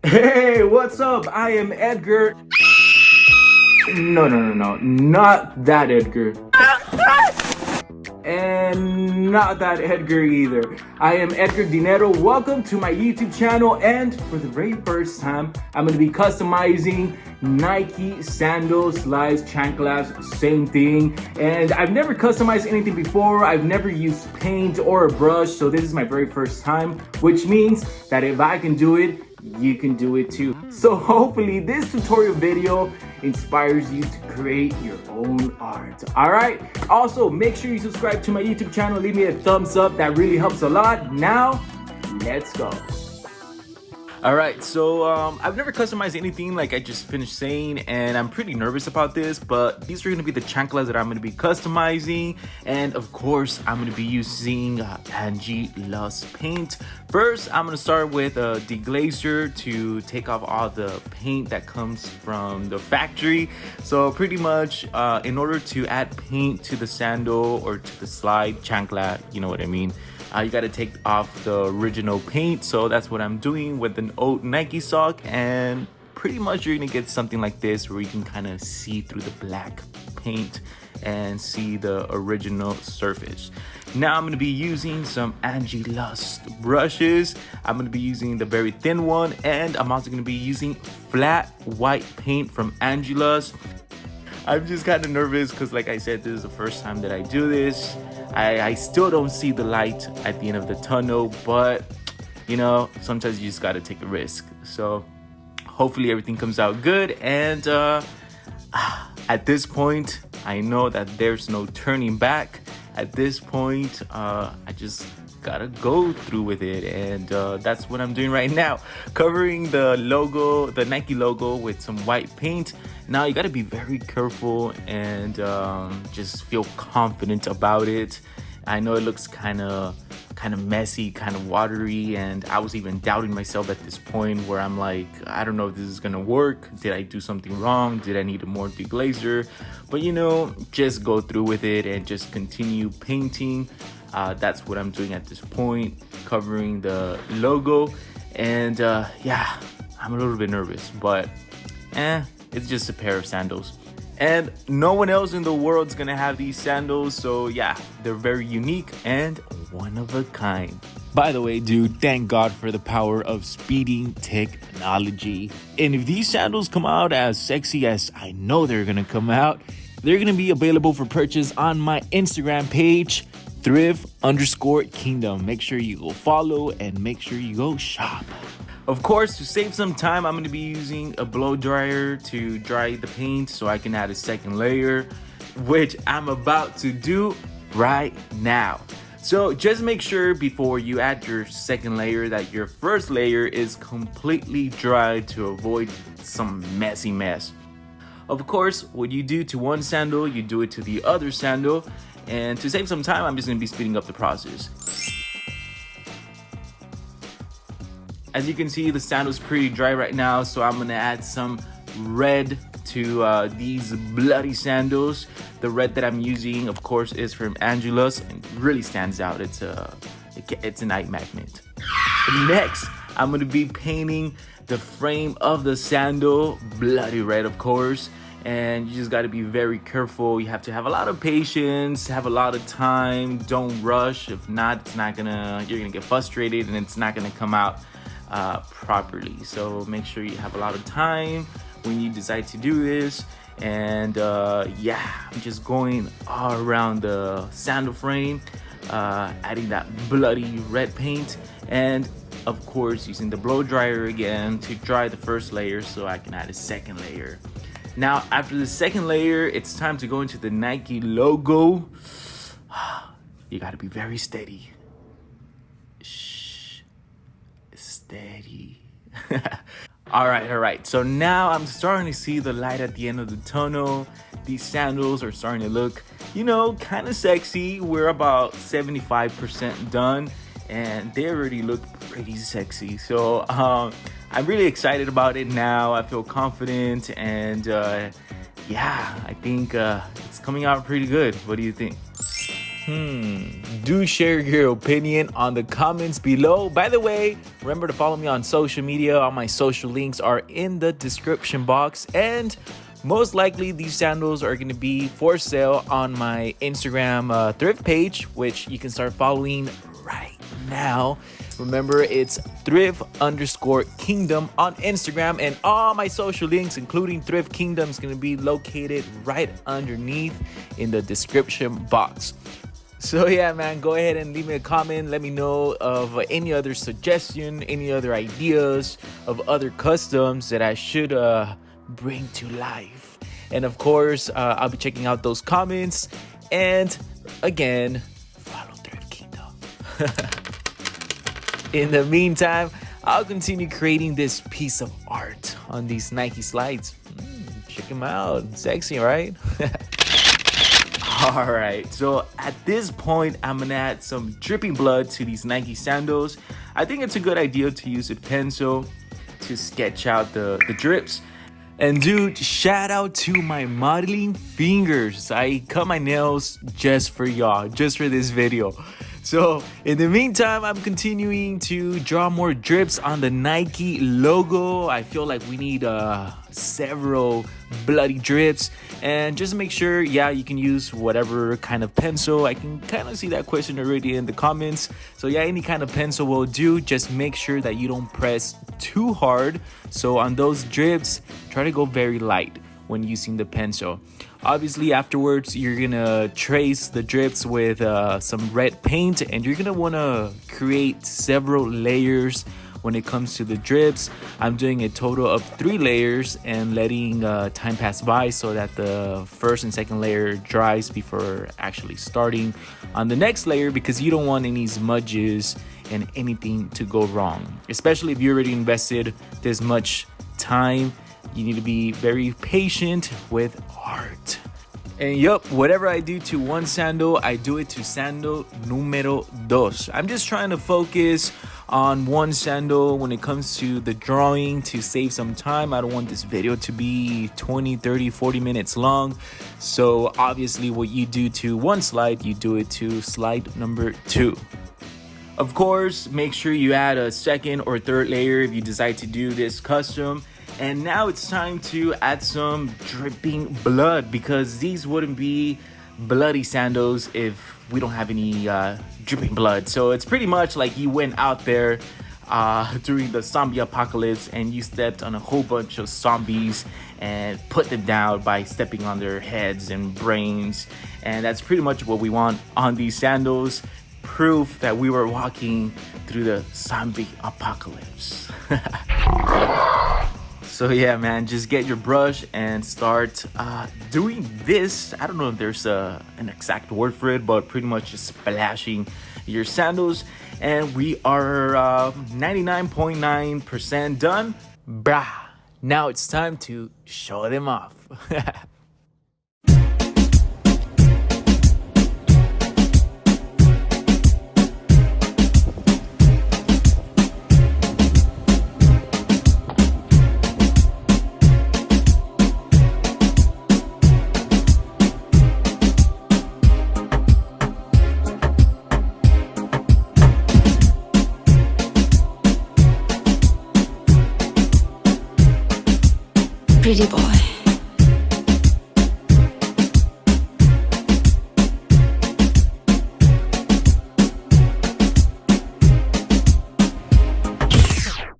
Hey, what's up? I am Edgar. No, not that Edgar. And not that Edgar either. I am Edgar Dinero. Welcome to my YouTube channel, and for the very first time, I'm going to be customizing Nike sandals, slides, chanclas, same thing. And I've never customized anything before. I've never used paint or a brush, so this is my very first time, which means that if I can do it, you can do it too. So hopefully this tutorial video inspires you to create your own art. All right. Also, make sure you subscribe to my YouTube channel. Leave me a thumbs up. That really helps a lot. Now, let's go. All right, so I've never customized anything, like I just finished saying, and I'm pretty nervous about this, but these are going to be the chanclas that I'm going to be customizing, and of course I'm going to be using Angie Lusk paint. First, I'm going to start with a deglazer to take off all the paint that comes from the factory. So pretty much in order to add paint to the sandal or to the slide chancla, you know what I mean, you got to take off the original paint. So that's what I'm doing with an old Nike sock, and pretty much you're gonna get something like this where you can kind of see through the black paint and see the original surface. Now I'm gonna be using some Angie Lusk brushes. I'm gonna be using the very thin one, and I'm also gonna be using flat white paint from Angie Lusk. I'm just kind of nervous because, like I said, this is the first time that I do this. I still don't see the light at the end of the tunnel, but you know, sometimes you just got to take a risk. So hopefully everything comes out good. And at this point, I know that there's no turning back. At this point, I just gotta go through with it, and that's what I'm doing right now, covering the logo, the Nike logo, with some white paint. Now you got to be very careful and just feel confident about it. I know it looks kind of messy, kind of watery, and I was even doubting myself at this point where I'm like, I don't know if this is gonna work. Did I do something wrong? Did I need a more deglazer? But you know, just go through with it and just continue painting. That's what I'm doing at this point, covering the logo. And yeah, I'm a little bit nervous, but it's just a pair of sandals. And no one else in the world's gonna have these sandals, so yeah, they're very unique and one of a kind. By the way, dude, thank God for the power of speeding technology. And if these sandals come out as sexy as I know they're gonna come out, they're gonna be available for purchase on my Instagram page, thrift_kingdom. Make sure you go follow and make sure you go shop. Of course, to save some time, I'm going to be using a blow dryer to dry the paint so I can add a second layer, which I'm about to do right now. So just make sure before you add your second layer that your first layer is completely dry to avoid some messy mess. Of course, what you do to one sandal, you do it to the other sandal. And to save some time, I'm just going to be speeding up the process. As you can see, the sandal's pretty dry right now, so I'm gonna add some red to these bloody sandals. The red that I'm using, of course, is from Angie Lusk, and it really stands out. It's a night magnet. Next, I'm gonna be painting the frame of the sandal bloody red, of course. And you just got to be very careful. You have to have a lot of patience, have a lot of time. Don't rush. If not, you're gonna get frustrated and it's not gonna come out properly. So make sure you have a lot of time when you decide to do this. And yeah, I'm just going all around the sandal frame, adding that bloody red paint, and of course using the blow dryer again to dry the first layer so I can add a second layer. Now after the second layer, it's time to go into the Nike logo. You got to be very steady. Steady. All right. So now I'm starting to see the light at the end of the tunnel. These sandals are starting to look, you know, kind of sexy. We're about 75% done, and they already look pretty sexy. So I'm really excited about it now. I feel confident, and yeah, I think it's coming out pretty good. What do you think? Do share your opinion on the comments below. By the way, remember to follow me on social media. All my social links are in the description box. And most likely these sandals are going to be for sale on my Instagram thrift page, which you can start following right now. Remember, it's thrift_kingdom on Instagram, and all my social links, including Thrift Kingdom, is going to be located right underneath in the description box. So yeah, man, go ahead and leave me a comment. Let me know of any other suggestion, any other ideas of other customs that I should bring to life. And of course, I'll be checking out those comments. And again, follow Thrift Kingdom. In the meantime, I'll continue creating this piece of art on these Nike slides. Check them out. Sexy, right? All right, so at this point, I'm gonna add some dripping blood to these Nike sandals. I think it's a good idea to use a pencil to sketch out the drips. And dude, shout out to my modeling fingers. I cut my nails just for y'all, just for this video. So in the meantime, I'm continuing to draw more drips on the Nike logo. I feel like we need several bloody drips. And just make sure, yeah, you can use whatever kind of pencil. I can kind of see that question already in the comments. So yeah, any kind of pencil will do. Just make sure that you don't press too hard. So on those drips, try to go very light when using the pencil. Obviously, afterwards, you're gonna trace the drips with some red paint, and you're gonna wanna create several layers when it comes to the drips. I'm doing a total of 3 layers and letting time pass by so that the first and second layer dries before actually starting on the next layer, because you don't want any smudges and anything to go wrong. Especially if you already invested this much time, you need to be very patient with art. And yup, whatever I do to one sandal, I do it to sandal número 2. I'm just trying to focus on one sandal when it comes to the drawing to save some time. I don't want this video to be 20, 30, 40 minutes long. So obviously what you do to one slide, you do it to slide number 2. Of course, make sure you add a second or third layer if you decide to do this custom. And now it's time to add some dripping blood, because these wouldn't be bloody sandals if we don't have any dripping blood. So it's pretty much like you went out there during the zombie apocalypse and you stepped on a whole bunch of zombies and put them down by stepping on their heads and brains. And that's pretty much what we want on these sandals. Proof that we were walking through the zombie apocalypse. So yeah, man, just get your brush and start doing this. I don't know if there's an exact word for it, but pretty much just splashing your sandals. And we are 99.9% done. Brah. Now it's time to show them off. Pretty boy.